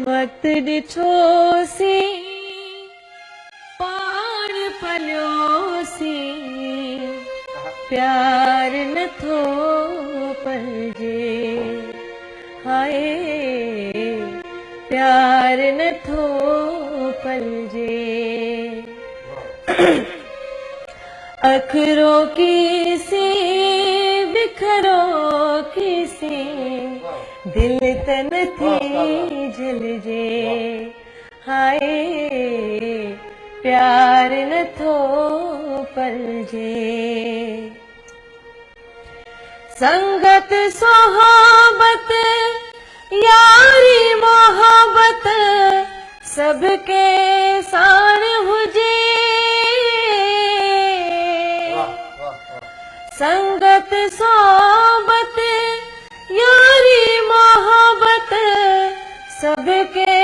वक्त ॾिठो सी पाण पलियो सी प्यार नथो पलजे हाय प्यार नथो पलजे अखरो किसी बिखरो किसी दिल तन थी जलजे हाय प्यार नथो पलजे संगत सोहबत यारी मोहब्बत सबके साण हुजे संगत सोहबत यारी मोहब्बत सबके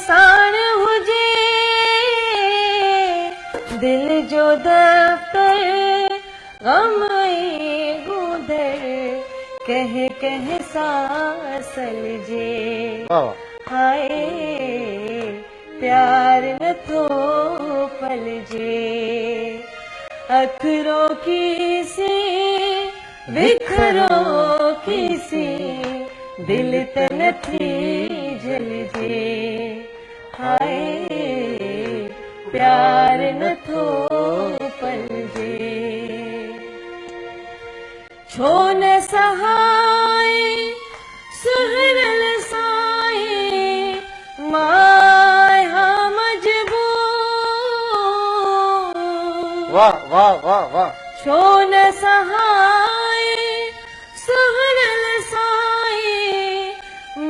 साण हुजे दिल जो दफ्तर गम गुदर कह कह सासल जे हाय प्यार नथो पलजे अखरो किसी बिखरो किसी दिल तन थी जलजे हाय प्यार नथो पलजे छो न सहाय सुहरल साए माय हाँ मजबूर वाह वाह वाह वाह छो न सहाय सुहरल साए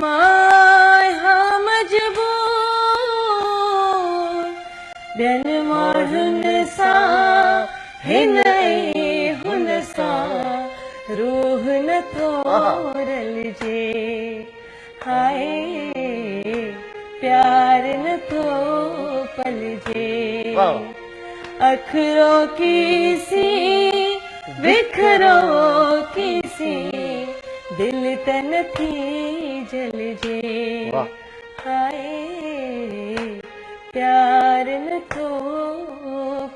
माय हाँ मजबूर ॿियनि माण्हुनि सां हिन हुन सां रूह नथो रलजे हाय प्यार नथो पलजे अखरो किसी बिखरो किसी दिल तन थी जलजे हाय प्यार नथो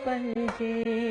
पलजे।